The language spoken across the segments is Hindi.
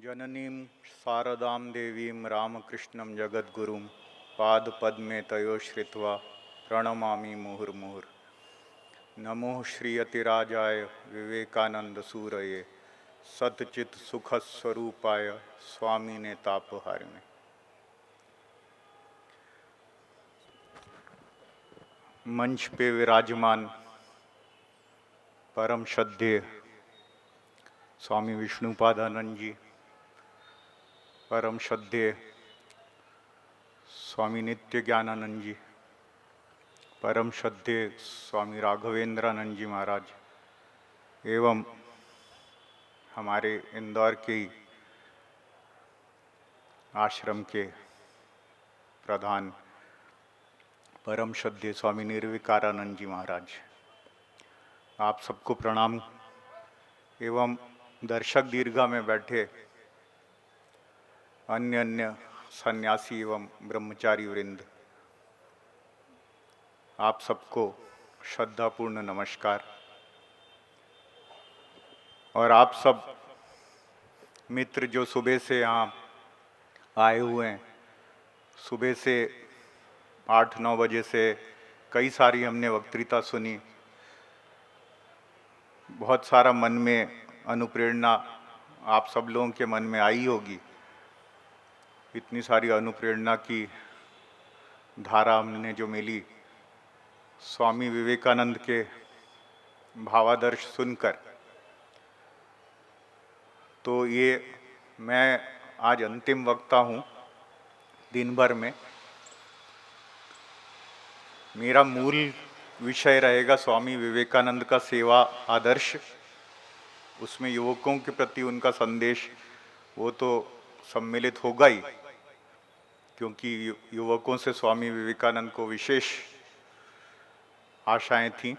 जननीं शारदां देवीं रामकृष्णं जगद्गुरुं पादपद्मे तयो श्रित्वा प्रणमामि मुहुर्मुहुर्। नमो श्रीयतिराजाय विवेकानंदसूरये सतचित सुखस्वरूपाय स्वामिने तापहारिणे। मंच पे विराजमान परम श्रद्धेय स्वामी विष्णुपादानंद जी, परम श्रद्धेय स्वामी नित्य ज्ञानानंद जी, परम श्रद्धेय स्वामी राघवेंद्रानंद जी महाराज एवं हमारे इंदौर के ही आश्रम के प्रधान परम श्रद्धेय स्वामी निर्विकारानंद जी महाराज, आप सबको प्रणाम। एवं दर्शक दीर्घा में बैठे अन्य अन्य सन्यासी एवं ब्रह्मचारी वृंद, आप सबको श्रद्धापूर्ण नमस्कार। और आप सब मित्र जो सुबह से यहाँ आए हुए हैं, सुबह से 8-9 बजे से कई सारी हमने वक्तृता सुनी, बहुत सारा मन में अनुप्रेरणा आप सब लोगों के मन में आई होगी। इतनी सारी अनुप्रेरणा की धारा हमने जो मिली स्वामी विवेकानंद के भावादर्श सुनकर, तो ये मैं आज अंतिम वक्ता हूँ दिन भर में। मेरा मूल विषय रहेगा स्वामी विवेकानंद का सेवा आदर्श, उसमें युवकों के प्रति उनका संदेश वो तो सम्मिलित होगा ही, क्योंकि युवकों से स्वामी विवेकानंद को विशेष आशाएं थीं।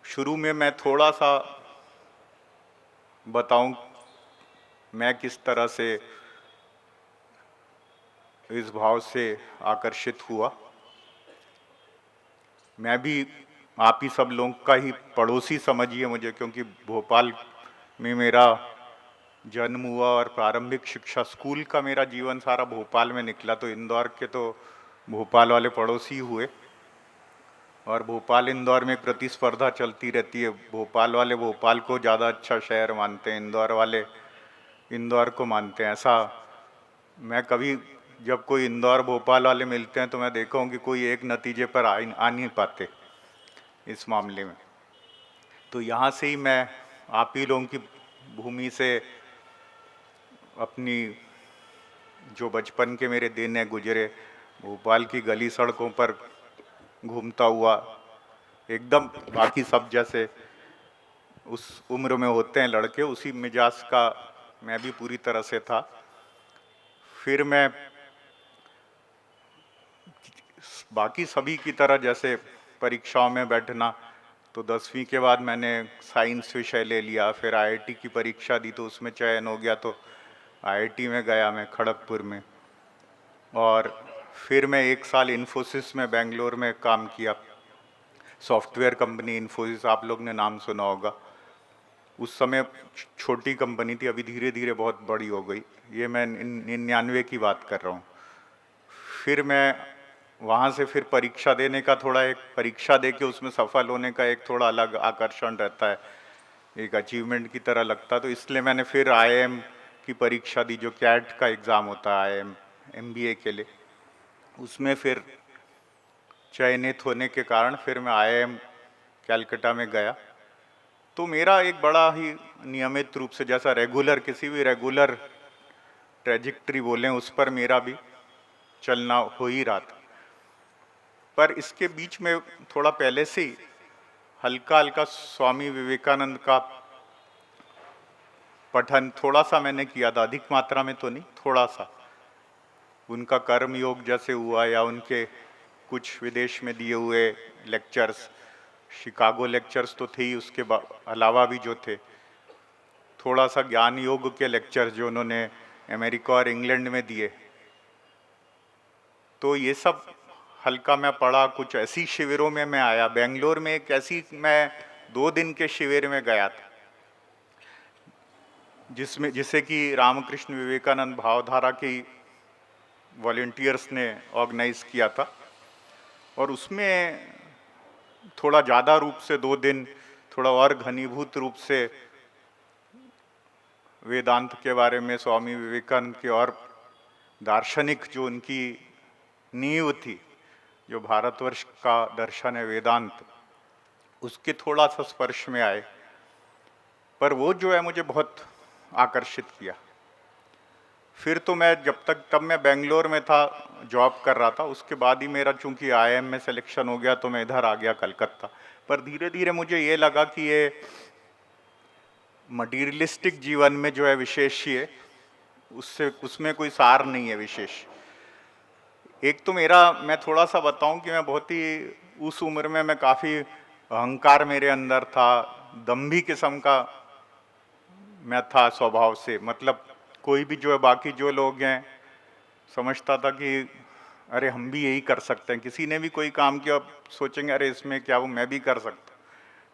शुरू में मैं थोड़ा सा बताऊं मैं किस तरह से इस भाव से आकर्षित हुआ। मैं भी आप ही सब लोगों का ही पड़ोसी समझिए मुझे, क्योंकि भोपाल में मेरा जन्म हुआ और प्रारंभिक शिक्षा स्कूल का मेरा जीवन सारा भोपाल में निकला, तो इंदौर के तो भोपाल वाले पड़ोसी हुए। और भोपाल इंदौर में प्रतिस्पर्धा चलती रहती है, भोपाल वाले भोपाल को ज़्यादा अच्छा शहर मानते हैं, इंदौर वाले इंदौर को मानते हैं। ऐसा मैं कभी जब कोई इंदौर भोपाल वाले मिलते हैं तो मैं देखा हूँ कि कोई एक नतीजे पर आ नहीं पाते इस मामले में। तो यहाँ से ही मैं आप ही लोगों की भूमि से अपनी जो बचपन के मेरे दिन हैं गुजरे, भोपाल की गली सड़कों पर घूमता हुआ, एकदम बाकी सब जैसे उस उम्र में होते हैं लड़के, उसी मिजाज का मैं भी पूरी तरह से था। फिर मैं बाकी सभी की तरह जैसे परीक्षाओं में बैठना, तो 10वीं के बाद मैंने साइंस विषय ले लिया, फिर आईआईटी की परीक्षा दी तो उसमें चयन हो गया, तो आईआईटी में गया मैं खड़गपुर में। और फिर मैं 1 साल इन्फोसिस में बेंगलोर में काम किया, सॉफ्टवेयर कंपनी इन्फोसिस, आप लोग ने नाम सुना होगा। उस समय छोटी कंपनी थी, अभी धीरे धीरे बहुत बड़ी हो गई। ये मैं 99 की बात कर रहा हूँ। फिर मैं वहाँ से फिर परीक्षा देने का थोड़ा, एक परीक्षा दे के उसमें सफल होने का एक थोड़ा अलग आकर्षण रहता है, एक अचीवमेंट की तरह लगता है। तो इसलिए मैंने फिर आईआईएम की परीक्षा दी, जो कैट का एग्ज़ाम होता है आईआईएम एमबीए के लिए। उसमें फिर चयनित होने के कारण फिर मैं आईआईएम कैलकाटा में गया। तो मेरा एक बड़ा ही नियमित रूप से, जैसा रेगुलर किसी भी रेगुलर ट्रेजेक्ट्री बोलें, उस पर मेरा भी चलना हो ही रहा था। पर इसके बीच में थोड़ा पहले से ही हल्का हल्का स्वामी विवेकानंद का पठन थोड़ा सा मैंने किया था, अधिक मात्रा में तो नहीं, थोड़ा सा। उनका कर्म योग जैसे हुआ, या उनके कुछ विदेश में दिए हुए लेक्चर्स, शिकागो लेक्चर्स तो थे ही, उसके अलावा भी जो थे थोड़ा सा ज्ञान योग के लेक्चर्स जो उन्होंने अमेरिका और इंग्लैंड में दिए, तो ये सब हल्का मैं पढ़ा। कुछ ऐसी शिविरों में मैं आया, बेंगलोर में एक ऐसी मैं 2 दिन के शिविर में गया था, जिसे कि रामकृष्ण विवेकानंद भावधारा की वॉलेंटियर्स ने ऑर्गेनाइज किया था, और उसमें थोड़ा ज़्यादा रूप से 2 दिन थोड़ा और घनीभूत रूप से वेदांत के बारे में, स्वामी विवेकानंद के और दार्शनिक जो उनकी नींव थी, जो भारतवर्ष का दर्शन है वेदांत, उसके थोड़ा सा स्पर्श में आए। पर वो जो है मुझे बहुत आकर्षित किया। फिर तो मैं तब मैं बेंगलोर में था, जॉब कर रहा था। उसके बाद ही मेरा चूंकि आईआईएम में सिलेक्शन हो गया तो मैं इधर आ गया कलकत्ता। पर धीरे धीरे मुझे ये लगा कि ये मटीरियलिस्टिक जीवन में जो है विशेष ये उसमें कोई सार नहीं है विशेष। एक तो मैं थोड़ा सा बताऊं कि मैं बहुत ही उस उम्र में मैं काफ़ी अहंकार मेरे अंदर था, दम्भी किस्म का मैं था स्वभाव से। मतलब कोई भी जो है, बाकी जो लोग हैं, समझता था कि अरे हम भी यही कर सकते हैं। किसी ने भी कोई काम किया, सोचेंगे अरे इसमें क्या, वो मैं भी कर सकता हूँ।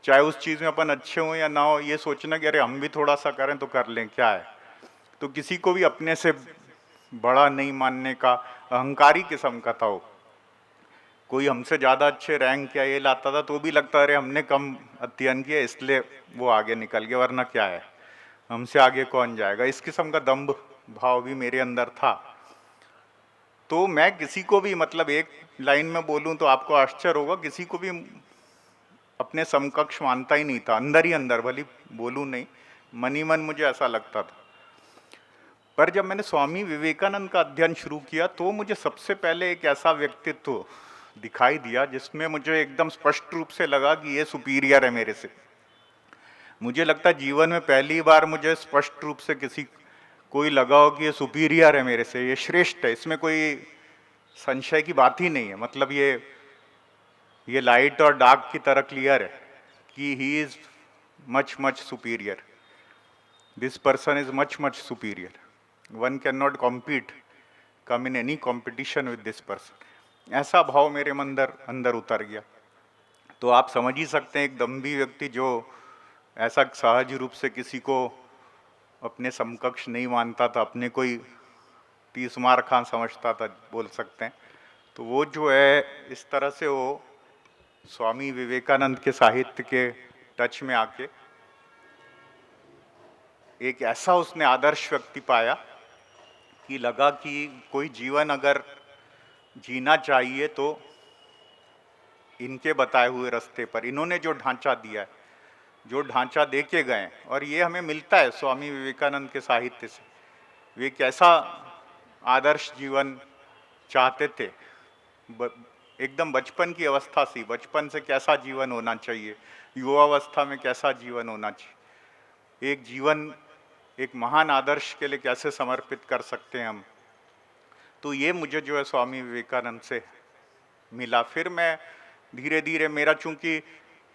चाहे उस चीज़ में अपन अच्छे हो या ना हो, ये सोचना कि अरे हम भी थोड़ा सा करें तो कर लें, क्या है। तो किसी को भी अपने से बड़ा नहीं मानने का अहंकारी किस्म का था वो। कोई हमसे ज़्यादा अच्छे रैंक या ये लाता था तो भी लगता अरे हमने कम अध्ययन किया इसलिए वो आगे निकल गया, वरना क्या है, हमसे आगे कौन जाएगा। इस किस्म का दम्भ भाव भी मेरे अंदर था। तो मैं किसी को भी, मतलब एक लाइन में बोलूं तो आपको आश्चर्य होगा, किसी को भी अपने समकक्ष मानता ही नहीं था, अंदर ही अंदर, भली बोलूं नहीं, मन ही मन मुझे ऐसा लगता था। पर जब मैंने स्वामी विवेकानंद का अध्ययन शुरू किया तो मुझे सबसे पहले एक ऐसा व्यक्तित्व दिखाई दिया जिसमें मुझे एकदम स्पष्ट रूप से लगा कि ये सुपीरियर है मेरे से। मुझे लगता है जीवन में पहली बार मुझे स्पष्ट रूप से कोई लगा हो कि ये सुपीरियर है मेरे से, ये श्रेष्ठ है, इसमें कोई संशय की बात ही नहीं है। मतलब ये लाइट और डार्क की तरह क्लियर है कि he is much much superior, this person is much much superior, one can not compete, come in any competition with this person. ऐसा भाव मेरे अंदर उतर गया। तो आप समझ ही सकते हैं, एक दम्भी व्यक्ति जो ऐसा सहज रूप से किसी को अपने समकक्ष नहीं मानता था, अपने कोई 30 खां समझता था, बोल सकते हैं। तो वो जो है इस तरह से वो स्वामी विवेकानंद के साहित्य के टच में आके एक ऐसा उसने आदर्श व्यक्ति पाया कि लगा कि कोई जीवन अगर जीना चाहिए तो इनके बताए हुए रास्ते पर, इन्होंने जो ढांचा दिया है, जो ढांचा दे के गए, और ये हमें मिलता है स्वामी विवेकानंद के साहित्य से। वे कैसा आदर्श जीवन चाहते थे, एकदम बचपन की अवस्था से, बचपन से कैसा जीवन होना चाहिए, युवावस्था में कैसा जीवन होना चाहिए, एक जीवन एक महान आदर्श के लिए कैसे समर्पित कर सकते हैं हम। तो ये मुझे जो है स्वामी विवेकानंद से मिला। फिर मैं धीरे धीरे, मेरा चूंकि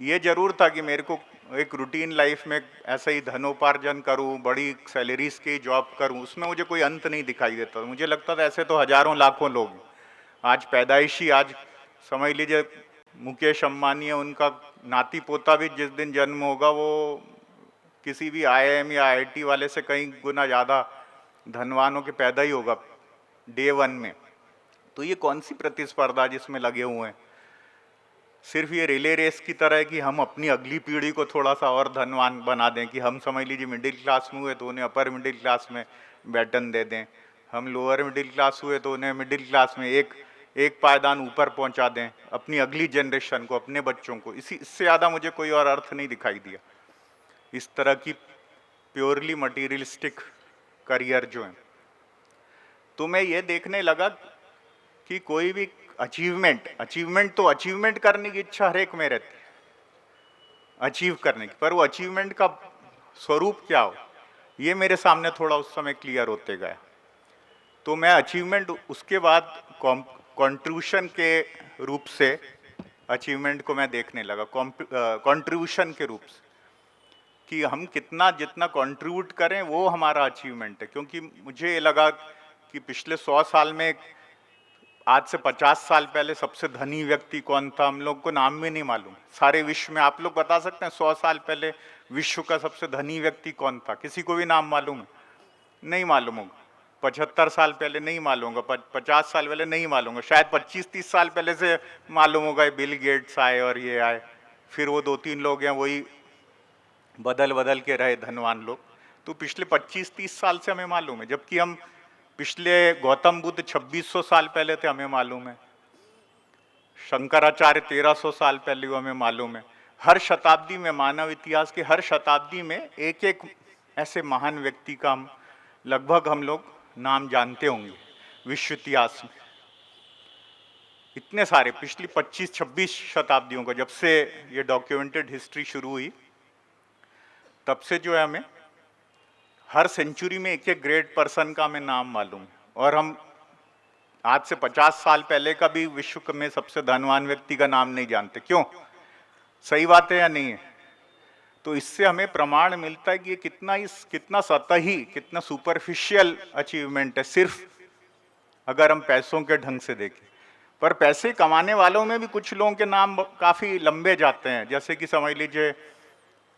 ये जरूर था कि मेरे को एक रूटीन लाइफ में ऐसे ही धनोपार्जन करूं, बड़ी सैलरीज की जॉब करूं, उसमें मुझे कोई अंत नहीं दिखाई देता। मुझे लगता था ऐसे तो हजारों लाखों लोग आज पैदाइशी, आज समझ लीजिए मुकेश अंबानी है, उनका नाती पोता भी जिस दिन जन्म होगा वो किसी भी आईआईएम या आईआईटी वाले से कई गुना ज़्यादा धनवानों के पैदा ही होगा डे 1 में। तो ये कौन सी प्रतिस्पर्धा जिसमें लगे हुए हैं, सिर्फ ये रिले रेस की तरह है कि हम अपनी अगली पीढ़ी को थोड़ा सा और धनवान बना दें, कि हम समझ लीजिए मिडिल क्लास में हुए तो उन्हें अपर मिडिल क्लास में बैटन दे दें, हम लोअर मिडिल क्लास हुए तो उन्हें मिडिल क्लास में एक पायदान ऊपर पहुंचा दें, अपनी अगली जनरेशन को, अपने बच्चों को। इससे ज़्यादा मुझे कोई और अर्थ नहीं दिखाई दिया इस तरह की प्योरली मटीरियलिस्टिक करियर जो है। तो मैं ये देखने लगा कि कोई भी अचीवमेंट करने की इच्छा हर एक में रहती है, अचीव करने की, पर वो अचीवमेंट का स्वरूप क्या हो, ये मेरे सामने थोड़ा उस समय क्लियर होते गया। तो मैं अचीवमेंट उसके बाद कंट्रीब्यूशन के रूप से अचीवमेंट को मैं देखने लगा, कंट्रीब्यूशन के रूप से, कि हम जितना कंट्रीब्यूट करें वो हमारा अचीवमेंट है। क्योंकि मुझे ये लगा कि पिछले 100 साल में, आज से 50 साल पहले सबसे धनी व्यक्ति कौन था, हम लोग को नाम भी नहीं मालूम सारे विश्व में। आप लोग बता सकते हैं 100 साल पहले विश्व का सबसे धनी व्यक्ति कौन था? किसी को भी नाम मालूम है? नहीं मालूम होगा। 75 साल पहले नहीं मालूम होगा, 50 साल पहले नहीं मालूम होगा, शायद 25-30 साल पहले से मालूम होगा, बिल गेट्स आए और ये आए, फिर वो 2-3 लोग हैं वही बदल बदल के रहे धनवान लोग। तो पिछले 25-30 साल से हमें मालूम है, जबकि हम पिछले गौतम बुद्ध 2600 साल पहले थे, हमें मालूम है। शंकराचार्य 1300 साल पहले वो हमें मालूम है। हर शताब्दी में, मानव इतिहास की हर शताब्दी में एक एक ऐसे महान व्यक्ति का लगभग हम लोग नाम जानते होंगे विश्व इतिहास में। इतने सारे पिछली 25-26 शताब्दियों का, जब से ये डॉक्यूमेंटेड हिस्ट्री शुरू हुई तब से जो है हमें हर सेंचुरी में एक एक ग्रेट पर्सन का हमें नाम मालूम है। और हम आज से 50 साल पहले का भी विश्व में सबसे धनवान व्यक्ति का नाम नहीं जानते। क्यों? सही बात है या नहीं है? तो इससे हमें प्रमाण मिलता है कि ये कितना सतही, कितना सुपरफिशियल अचीवमेंट है, सिर्फ अगर हम पैसों के ढंग से देखें। पर पैसे कमाने वालों में भी कुछ लोगों के नाम काफी लंबे जाते हैं, जैसे कि समझ लीजिए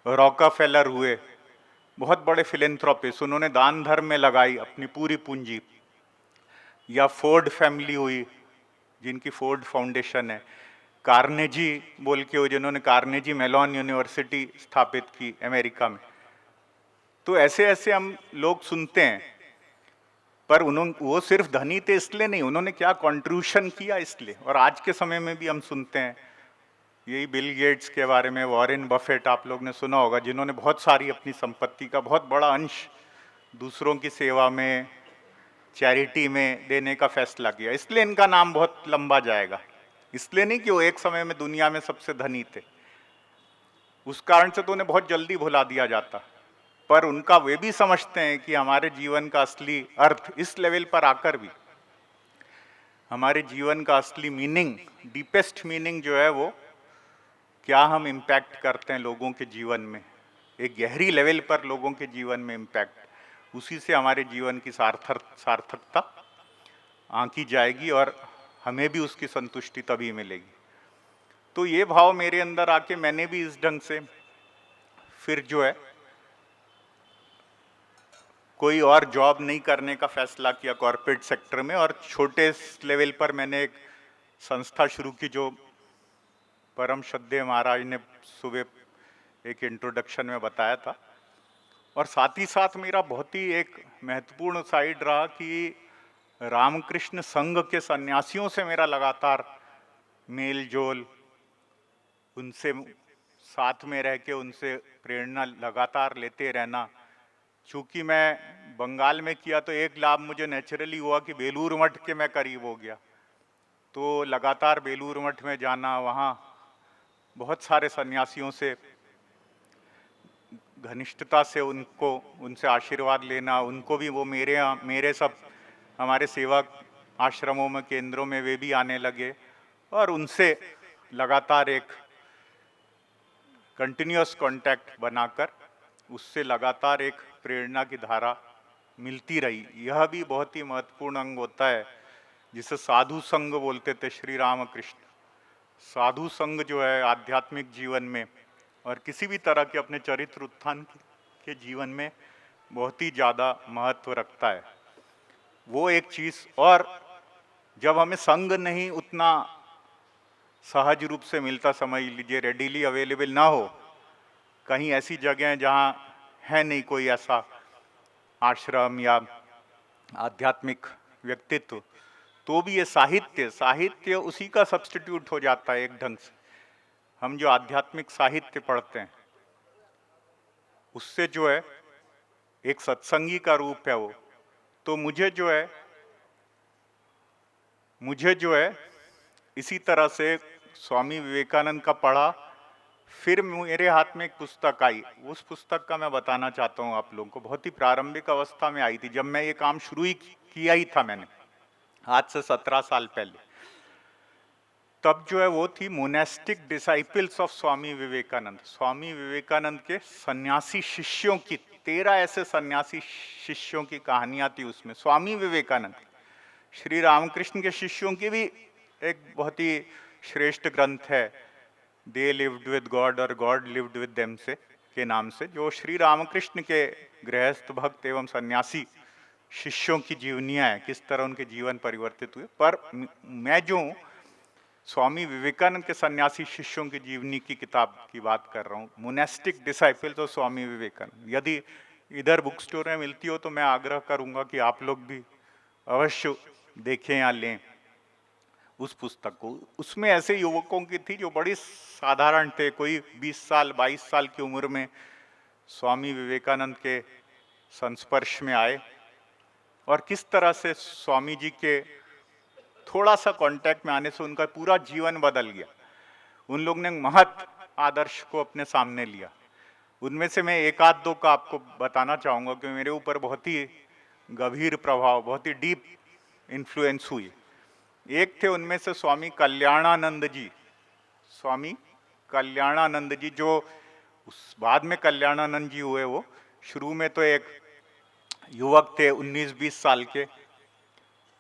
रॉकफेलर हुए, बहुत बड़े फिलेंथ्रोपिस्ट, उन्होंने दान धर्म में लगाई अपनी पूरी पूंजी। या फोर्ड फैमिली हुई, जिनकी फोर्ड फाउंडेशन है। कार्नेजी बोल के हो, जिन्होंने कार्नेजी मेलॉन यूनिवर्सिटी स्थापित की अमेरिका में। तो ऐसे ऐसे हम लोग सुनते हैं, पर वो सिर्फ धनी थे इसलिए नहीं, उन्होंने क्या कंट्रीब्यूशन किया इसलिए। और आज के समय में भी हम सुनते हैं, यही बिल गेट्स के बारे में, वॉरेन बफेट आप लोग ने सुना होगा, जिन्होंने बहुत सारी अपनी संपत्ति का बहुत बड़ा अंश दूसरों की सेवा में, चैरिटी में देने का फैसला किया। इसलिए इनका नाम बहुत लंबा जाएगा, इसलिए नहीं कि वो एक समय में दुनिया में सबसे धनी थे, उस कारण से तो उन्हें बहुत जल्दी भुला दिया जाता। पर उनका वे भी समझते हैं कि हमारे जीवन का असली अर्थ, इस लेवल पर आकर भी हमारे जीवन का असली मीनिंग, डीपेस्ट मीनिंग जो है वो क्या हम इम्पैक्ट करते हैं लोगों के जीवन में, एक गहरी लेवल पर लोगों के जीवन में इम्पैक्ट, उसी से हमारे जीवन की सार्थकता आंकी जाएगी और हमें भी उसकी संतुष्टि तभी मिलेगी। तो ये भाव मेरे अंदर आके मैंने भी इस ढंग से फिर जो है कोई और जॉब नहीं करने का फैसला किया कॉर्पोरेट सेक्टर में, और छोटे लेवल पर मैंने एक संस्था शुरू की जो परम श्रद्धेय महाराज ने सुबह एक इंट्रोडक्शन में बताया था। और साथ ही साथ मेरा बहुत ही एक महत्वपूर्ण साइड रहा कि रामकृष्ण संघ के सन्यासियों से मेरा लगातार मेल जोल, उनसे साथ में रह के उनसे प्रेरणा लगातार लेते रहना। चूंकि मैं बंगाल में किया तो एक लाभ मुझे नेचुरली हुआ कि बेलूर मठ के मैं करीब हो गया, तो लगातार बेलूर मठ में जाना, वहाँ बहुत सारे सन्यासियों से घनिष्ठता से उनसे आशीर्वाद लेना, उनको भी वो मेरे सब हमारे सेवा आश्रमों में, केंद्रों में वे भी आने लगे, और उनसे लगातार एक कंटिन्यूअस कांटेक्ट बनाकर उससे लगातार एक प्रेरणा की धारा मिलती रही। यह भी बहुत ही महत्वपूर्ण अंग होता है, जिसे साधु संघ बोलते थे श्री रामकृष्ण। साधु संघ जो है आध्यात्मिक जीवन में और किसी भी तरह के अपने चरित्र उत्थान के जीवन में बहुत ही ज़्यादा महत्व रखता है, वो एक चीज़। और जब हमें संघ नहीं उतना सहज रूप से मिलता, समझ लीजिए रेडीली अवेलेबल ना हो, कहीं ऐसी जगह जहाँ है नहीं कोई ऐसा आश्रम या आध्यात्मिक व्यक्तित्व, तो भी ये साहित्य उसी का सब्स्टिट्यूट हो जाता है एक ढंग से। हम जो आध्यात्मिक साहित्य पढ़ते हैं उससे जो है एक सत्संगी का रूप है वो। तो मुझे जो है इसी तरह से स्वामी विवेकानंद का पढ़ा, फिर मेरे हाथ में एक पुस्तक आई, उस पुस्तक का मैं बताना चाहता हूँ आप लोगों को। बहुत ही प्रारंभिक अवस्था में आई थी, जब मैं ये काम शुरू ही किया ही था मैंने, आज से 17 साल पहले। तब जो है वो थी monastic disciples of Swami Vivekananda. Swami Vivekananda के सन्यासी शिष्यों की 13 ऐसे सन्यासी शिष्यों की कहानियां थी उसमें। स्वामी विवेकानंद, श्री रामकृष्ण के शिष्यों की भी एक बहुत ही श्रेष्ठ ग्रंथ है, दे लिव्ड विद गॉड और गॉड लिव्ड विद देम से, के नाम से, जो श्री रामकृष्ण के गृहस्थ भक्त एवं सन्यासी शिष्यों की जीवनियाँ हैं, किस तरह उनके जीवन परिवर्तित हुए। पर मैं जो स्वामी विवेकानंद के सन्यासी शिष्यों की जीवनी की किताब की बात कर रहा हूँ, monastic disciples of Swami Vivekananda, यदि इधर बुक स्टोर में मिलती हो तो मैं आग्रह करूंगा कि आप लोग भी अवश्य देखें या लें उस पुस्तक को। उसमें ऐसे युवकों की थी जो बड़ी साधारण थे, कोई 20 साल 22 साल की उम्र में स्वामी विवेकानंद के संस्पर्श में आए और किस तरह से स्वामी जी के थोड़ा सा कांटेक्ट में आने से उनका पूरा जीवन बदल गया। उन लोग ने महत आदर्श को अपने सामने लिया। उनमें से मैं एक आध दो का आपको बताना चाहूँगा कि मेरे ऊपर बहुत ही गंभीर प्रभाव, बहुत ही डीप इन्फ्लुएंस हुई। एक थे उनमें से स्वामी कल्याणानंद जी। स्वामी कल्याणानंद जी जो उस बाद में कल्याणानंद जी हुए, वो शुरू में तो एक युवक थे 19-20 साल के,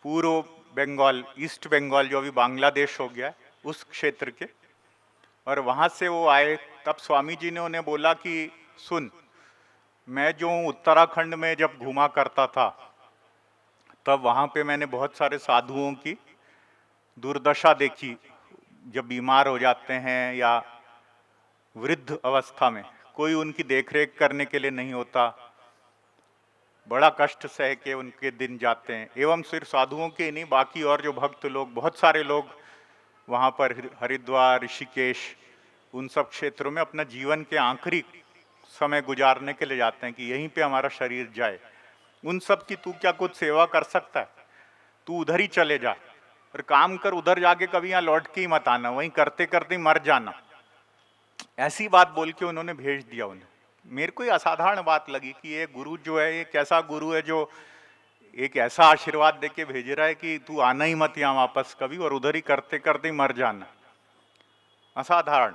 पूर्व बंगाल, ईस्ट बंगाल जो अभी बांग्लादेश हो गया, उस क्षेत्र के। और वहाँ से वो आए, तब स्वामी जी ने उन्हें बोला कि सुन, मैं जो उत्तराखंड में जब घूमा करता था तब वहाँ पे मैंने बहुत सारे साधुओं की दुर्दशा देखी। जब बीमार हो जाते हैं या वृद्ध अवस्था में कोई उनकी देखरेख करने के लिए नहीं होता, बड़ा कष्ट सह के उनके दिन जाते हैं। एवं सिर्फ साधुओं के नहीं, बाकी और जो भक्त लोग, बहुत सारे लोग वहाँ पर हरिद्वार, ऋषिकेश, उन सब क्षेत्रों में अपना जीवन के आखिरी समय गुजारने के लिए जाते हैं कि यहीं पे हमारा शरीर जाए। उन सब की तू क्या कुछ सेवा कर सकता है? तू उधर ही चले जा और काम कर, उधर जाके कभी यहाँ लौट के ही मत आना, वहीं करते करते मर जाना। ऐसी बात बोल के उन्होंने भेज दिया उन्हें। मेरे को ये असाधारण बात लगी कि ये गुरु जो है, ये कैसा गुरु है जो एक ऐसा आशीर्वाद देके भेज रहा है कि तू आना ही मत यहाँ वापस कभी, और उधर ही करते करते मर जाना। असाधारण।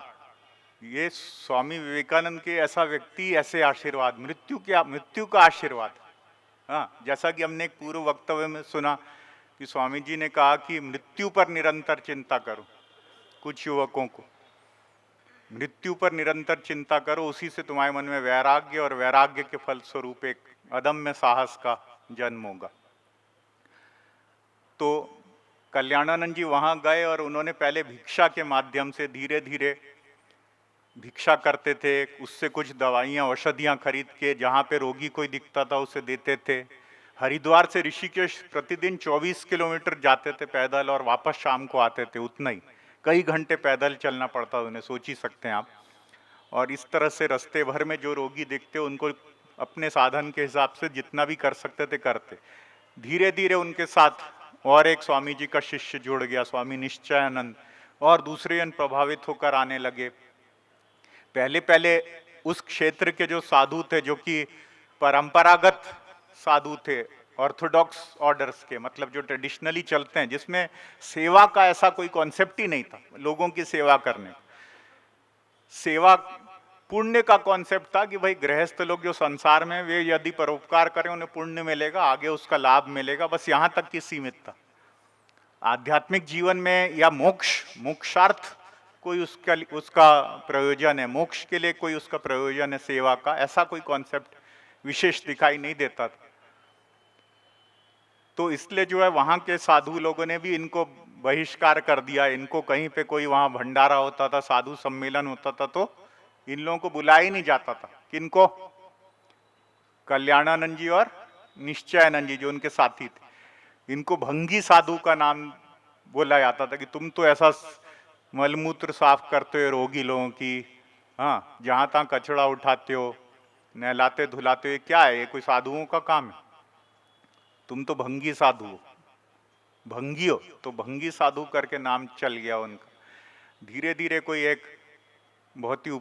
ये स्वामी विवेकानंद के ऐसा व्यक्ति, ऐसे आशीर्वाद, मृत्यु का आशीर्वाद। हाँ, जैसा कि हमने एक पूर्व वक्तव्य में सुना कि स्वामी जी ने कहा कि मृत्यु पर निरंतर चिंता करो। कुछ युवकों को मृत्यु पर निरंतर चिंता करो, उसी से तुम्हारे मन में वैराग्य, और वैराग्य के फलस्वरूप एक अदम्य साहस का जन्म होगा। तो कल्याणानंद जी वहां गए और उन्होंने पहले भिक्षा के माध्यम से धीरे धीरे भिक्षा करते थे। उससे कुछ दवाइयाँ, औषधियाँ खरीद के जहाँ पे रोगी कोई दिखता था उसे देते थे। हरिद्वार से ऋषिकेश प्रतिदिन 24 किलोमीटर जाते थे पैदल और वापस शाम को आते थे, उतना ही। कई घंटे पैदल चलना पड़ता उन्हें, सोच ही सकते हैं आप। और इस तरह से रास्ते भर में जो रोगी दिखते उनको अपने साधन के हिसाब से जितना भी कर सकते थे करते। धीरे धीरे उनके साथ और एक स्वामी जी का शिष्य जुड़ गया, स्वामी निश्चयानंद, और दूसरे जन प्रभावित होकर आने लगे। पहले पहले उस क्षेत्र के जो साधु थे, जो कि परंपरागत साधु थे, ऑर्थोडॉक्स ऑर्डर्स के, मतलब जो ट्रेडिशनली चलते हैं, जिसमें सेवा का ऐसा कोई कॉन्सेप्ट ही नहीं था, लोगों की सेवा करने। सेवा पुण्य का कॉन्सेप्ट था कि भाई गृहस्थ लोग जो संसार में, वे यदि परोपकार करें उन्हें पुण्य मिलेगा, आगे उसका लाभ मिलेगा, बस यहाँ तक की सीमित था। आध्यात्मिक जीवन में या मोक्षार्थ कोई उसका प्रयोजन है, मोक्ष के लिए कोई उसका प्रयोजन है सेवा का, ऐसा कोई कॉन्सेप्ट विशेष दिखाई नहीं देता था। तो इसलिए जो है वहाँ के साधु लोगों ने भी इनको बहिष्कार कर दिया। इनको कहीं पे कोई वहाँ भंडारा होता था, साधु सम्मेलन होता था, तो इन लोगों को बुलाया ही नहीं जाता था। किनको? कल्याणानंद जी और निश्चयानंद जी जो उनके साथी थे, इनको भंगी साधु का नाम बोला जाता था कि तुम तो ऐसा मलमूत्र साफ करते हो रोगी लोगों की, हाँ, जहाँ तहाँ कचरा उठाते हो, नहलाते धुलाते हो, क्या है ये? कोई साधुओं का काम है? तुम तो भंगी साधु हो, भंगी हो। तो भंगी साधु करके नाम चल गया उनका। धीरे धीरे कोई एक बहुत ही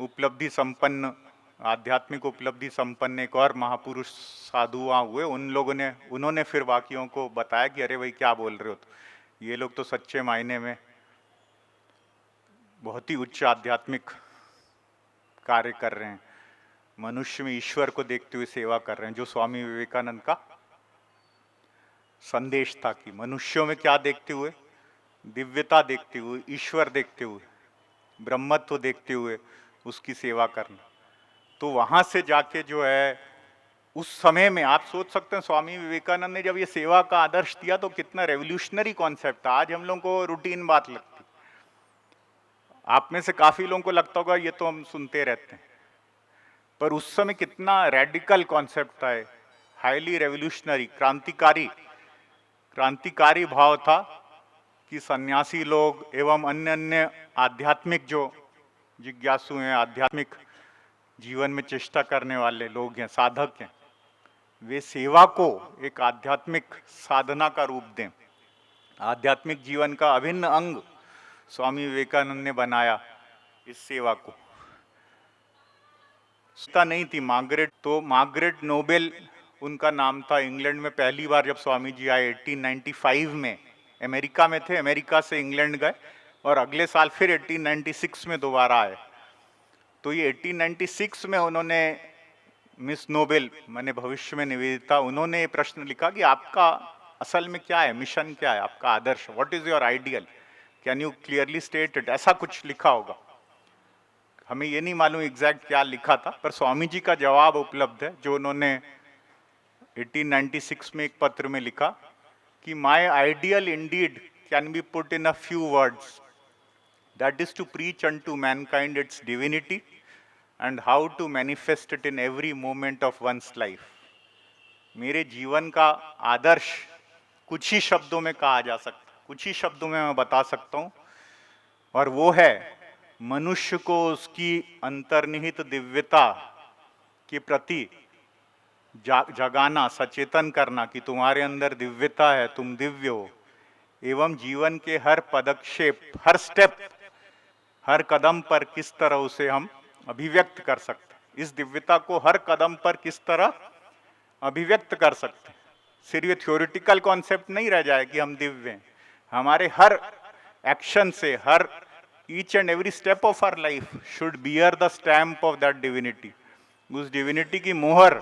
उपलब्धि संपन्न, आध्यात्मिक उपलब्धि संपन्न एक और महापुरुष साधु वहाँ हुए। उन्होंने फिर बाकियों को बताया कि अरे भाई क्या बोल रहे हो, तो ये लोग तो सच्चे मायने में बहुत ही उच्च आध्यात्मिक कार्य कर रहे हैं, मनुष्य में ईश्वर को देखते हुए सेवा कर रहे हैं, जो स्वामी विवेकानंद का संदेश था कि मनुष्यों में क्या देखते हुए? दिव्यता देखते हुए, ईश्वर देखते हुए, ब्रह्मत्व देखते हुए उसकी सेवा करना। तो वहां से जाके जो है उस समय में आप सोच सकते हैं स्वामी विवेकानंद ने जब ये सेवा का आदर्श दिया तो कितना रेवोल्यूशनरी कॉन्सेप्ट था। आज हम लोगों को रूटीन बात लगती, आप में से काफी लोगों को लगता होगा ये तो हम सुनते रहते हैं, पर उस समय कितना रेडिकल कॉन्सेप्ट था, हाईली रेवोल्यूशनरी, क्रांतिकारी भाव था कि सन्यासी लोग एवं अन्य अन्य आध्यात्मिक जो जिज्ञासु हैं, आध्यात्मिक जीवन में चेष्टा करने वाले लोग हैं, साधक हैं, वे सेवा को एक आध्यात्मिक साधना का रूप दें, आध्यात्मिक जीवन का अभिन्न अंग स्वामी विवेकानंद ने बनाया इस सेवा को। नहीं थी मार्गरेट, तो मार्गरेट नोबेल उनका नाम था। इंग्लैंड में पहली बार जब स्वामी जी आए 1895 में, अमेरिका में थे, अमेरिका से इंग्लैंड गए और अगले साल फिर 1896 में दोबारा आए। तो ये 1896 में उन्होंने मिस नोबेल माने भविष्य में निवेदिता, उन्होंने ये प्रश्न लिखा कि आपका असल में क्या है, मिशन क्या है, आपका आदर्श, what is your ideal, can you clearly state it, ऐसा कुछ लिखा होगा। हमें ये नहीं मालूम एग्जैक्ट क्या लिखा था, पर स्वामी जी का जवाब उपलब्ध है जो उन्होंने 1896 में एक पत्र में लिखा कि my ideal indeed can be put in a few words, that is to preach unto mankind its divinity and how to manifest it in every moment of one's life। मेरे जीवन का आदर्श कुछ ही शब्दों में कहा जा सकता, कुछ ही शब्दों में मैं बता सकता हूँ, और वो है मनुष्य को उसकी अंतर्निहित दिव्यता के प्रति जगाना, सचेतन करना कि तुम्हारे अंदर दिव्यता है, तुम दिव्य हो, एवं जीवन के हर पदक्षेप, हर स्टेप, हर कदम पर किस तरह उसे हम अभिव्यक्त कर सकते, इस दिव्यता को हर कदम पर किस तरह अभिव्यक्त कर सकते। सिर्फ ये थ्योरेटिकल कॉन्सेप्ट नहीं रह जाए कि हम दिव्य हैं, हमारे हर एक्शन से, हर each and every step of our life should bear the stamp of that divinity. उस डिविनिटी की मोहर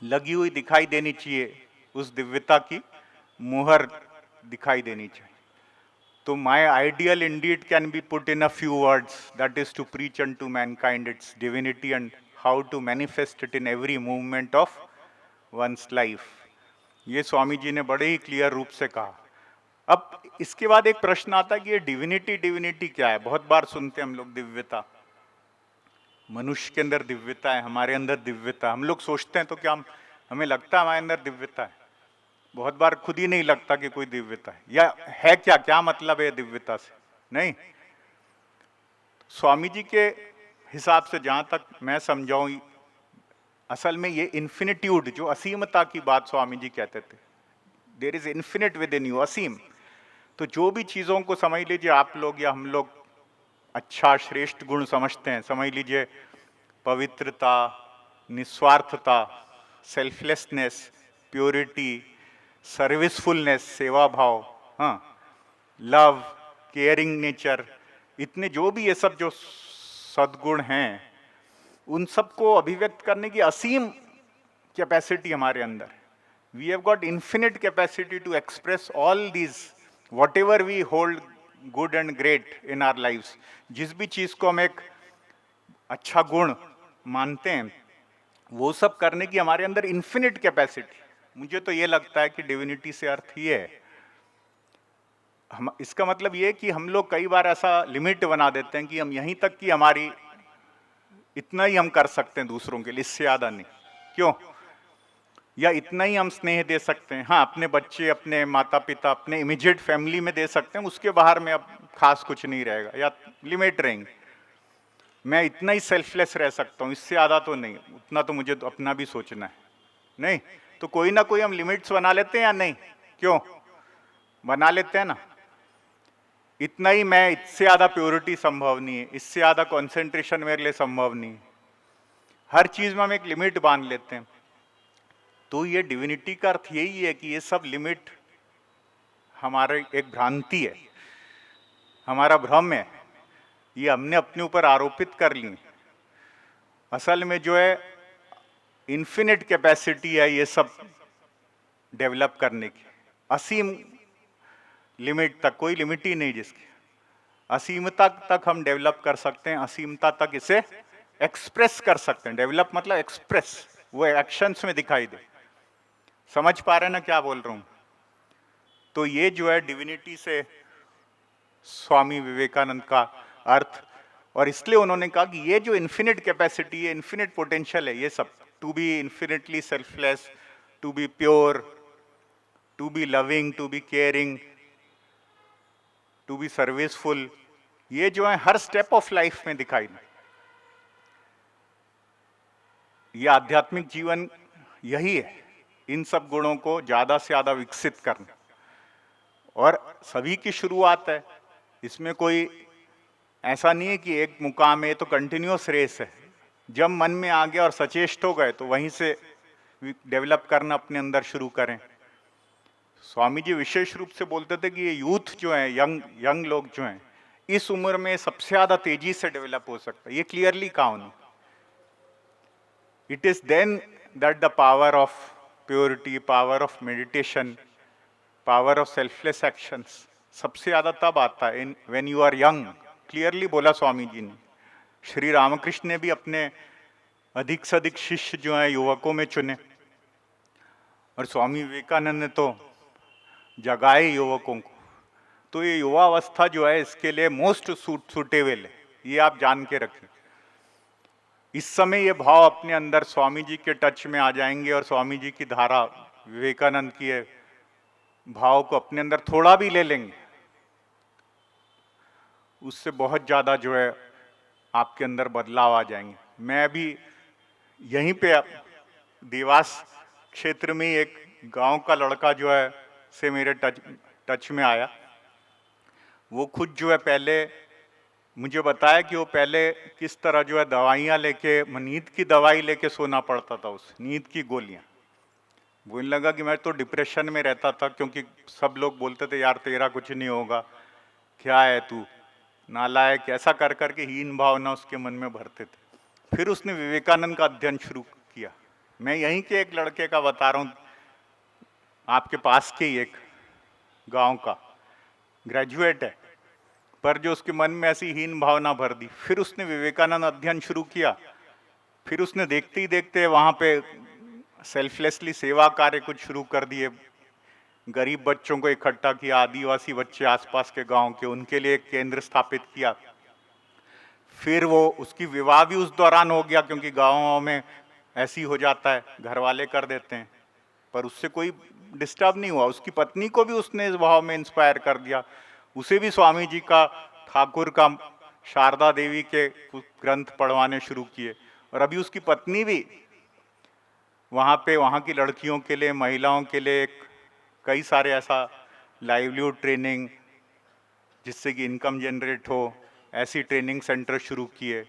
लगी हुई दिखाई देनी चाहिए, उस दिव्यता की मोहर दिखाई देनी चाहिए। तो my ideal indeed can be put in a few words, that is to preach unto mankind its divinity and how to manifest it in every movement of one's life। ये स्वामी जी ने बड़े ही क्लियर रूप से कहा। अब इसके बाद एक प्रश्न आता है कि ये डिविनिटी क्या है। बहुत बार सुनते हैं हम लोग दिव्यता, मनुष्य के अंदर दिव्यता है, हमारे अंदर दिव्यता। हम लोग सोचते हैं तो क्या हमें लगता है हमारे अंदर दिव्यता है? बहुत बार खुद ही नहीं लगता कि कोई दिव्यता है, या है क्या मतलब है दिव्यता से? नहीं। स्वामी जी के हिसाब से जहां तक मैं समझाऊं, असल में ये इन्फिनिट्यूड, जो असीमता की बात स्वामी जी कहते थे, there is infinite within you, असीम। तो जो भी चीजों को समझ लीजिए आप लोग या हम लोग अच्छा श्रेष्ठ गुण समझते हैं, समझ लीजिए पवित्रता, निस्वार्थता, सेल्फलेसनेस, प्योरिटी, सर्विसफुलनेस, सेवा भाव, हाँ, लव, केयरिंग नेचर, इतने जो भी ये सब जो सद्गुण हैं, उन सबको अभिव्यक्त करने की असीम कैपेसिटी हमारे अंदर है। We have got infinite capacity to express all these whatever we hold good and great in our lives. जिस भी चीज को हम एक अच्छा गुण मानते हैं, वो सब करने की हमारे अंदर इन्फिनिट कैपेसिटी। मुझे तो ये लगता है कि डिविनिटी से अर्थ ये है, हम इसका मतलब ये कि हम लोग कई बार ऐसा लिमिट बना देते हैं कि हम यहीं तक कि हमारी इतना ही हम कर सकते हैं दूसरों के लिए, इससे ज्यादा नहीं। क्यों? या इतना ही हम स्नेह दे सकते हैं, हाँ, अपने बच्चे, अपने माता पिता, अपने इमीडिएट फैमिली में दे सकते हैं, उसके बाहर में अब खास कुछ नहीं रहेगा या लिमिट रहेंगे। मैं इतना ही सेल्फलेस रह सकता हूँ, इससे ज्यादा तो नहीं, उतना तो मुझे तो अपना भी सोचना है। नहीं तो कोई ना कोई हम लिमिट्स बना लेते हैं या नहीं? क्यों बना लेते हैं ना? इतना ही मैं, इससे ज्यादा प्योरिटी संभव नहीं है, इससे ज्यादा कंसंट्रेशन मेरे लिए संभव नहीं है। हर चीज में हम एक लिमिट बांध लेते हैं। तो ये डिविनिटी का अर्थ यही है कि ये सब लिमिट हमारे एक भ्रांति है, हमारा भ्रम है, ये हमने अपने ऊपर आरोपित कर ली। असल में जो है इन्फिनिट कैपेसिटी है ये सब डेवलप करने की, असीम लिमिट तक, कोई लिमिट ही नहीं जिसकी, असीमता तक हम डेवलप कर सकते हैं, असीमता तक इसे एक्सप्रेस कर सकते हैं। डेवलप मतलब एक्सप्रेस, वो एक्शंस में दिखाई दे। समझ पा रहे हैं ना क्या बोल रहा हूं? तो ये जो है डिविनिटी से स्वामी विवेकानंद का अर्थ, और इसलिए उन्होंने कहा कि ये जो इन्फिनिट कैपेसिटी है, इन्फिनिट पोटेंशियल है, ये सब to be infinitely selfless, to be pure, to be loving, to be caring, to be serviceful, ये जो है हर स्टेप ऑफ लाइफ में दिखाई दे। ये आध्यात्मिक जीवन यही है, इन सब गुणों को ज्यादा से ज्यादा विकसित करना, और सभी की शुरुआत है। इसमें कोई ऐसा नहीं है कि एक मुकाम है, तो कंटिन्यूअस रेस है। जब मन में आ गया और सचेष्ट हो गए तो वहीं से डेवलप करना अपने अंदर शुरू करें। स्वामी जी विशेष रूप से बोलते थे कि ये यूथ जो है, यंग लोग जो हैं, इस उम्र में सबसे ज्यादा तेजी से डेवलप हो सकता है। ये क्लियरली कहा उन्होंने। It is then that the power of purity, power of meditation, power of selfless actions सबसे ज्यादा तब आता है in when you are young. Clearly बोला स्वामी जी ने। श्री रामकृष्ण ने भी अपने अधिक से अधिक शिष्य जो हैं युवकों में चुने, और स्वामी विवेकानंद ने तो जगाए युवकों को। तो ये युवा अवस्था जो है इसके लिए मोस्ट सूटेबल है, ये आप जान के रखें। इस समय ये भाव अपने अंदर स्वामी जी के टच में आ जाएंगे, और स्वामी जी की धारा, विवेकानंद की भाव को अपने अंदर थोड़ा भी ले लेंगे, उससे बहुत ज्यादा जो है आपके अंदर बदलाव आ जाएंगे। मैं अभी यहीं पे देवास क्षेत्र में एक गांव का लड़का जो है से मेरे टच में आया। वो खुद जो है पहले मुझे बताया कि वो पहले किस तरह जो है दवाइयाँ लेके, नींद की दवाई लेके सोना पड़ता था, उस नींद की गोलियाँ। बोलने लगा कि मैं तो डिप्रेशन में रहता था, क्योंकि सब लोग बोलते थे यार तेरा कुछ नहीं होगा, क्या है तू नालायक, ऐसा कर करके हीन भावना उसके मन में भरते थे। फिर उसने विवेकानंद का अध्ययन शुरू किया। मैं यहीं के एक लड़के का बता रहा हूँ, आपके पास के ही एक गांव का, ग्रेजुएट है, पर जो उसके मन में ऐसी हीन भावना भर दी। फिर उसने विवेकानंद अध्ययन शुरू किया। फिर उसने देखते ही देखते वहां पे सेल्फलेसली सेवा कार्य कुछ शुरू कर दिए। गरीब बच्चों को इकट्ठा किया, आदिवासी बच्चे आसपास के गांव के, उनके लिए एक केंद्र स्थापित किया। फिर वो उसकी विवाह भी उस दौरान हो गया, क्योंकि गांवों में ऐसी हो जाता है, घर वाले कर देते हैं, पर उससे कोई डिस्टर्ब नहीं हुआ। उसकी पत्नी को भी उसने इस भाव में इंस्पायर कर दिया। उसे भी स्वामी जी का, ठाकुर का, शारदा देवी के ग्रंथ पढ़वाने शुरू किए, और अभी उसकी पत्नी भी वहाँ पे वहाँ की लड़कियों के लिए, महिलाओं के लिए कई सारे ऐसा लाइवलीहुड ट्रेनिंग, जिससे कि इनकम जनरेट हो, ऐसी ट्रेनिंग सेंटर शुरू किए।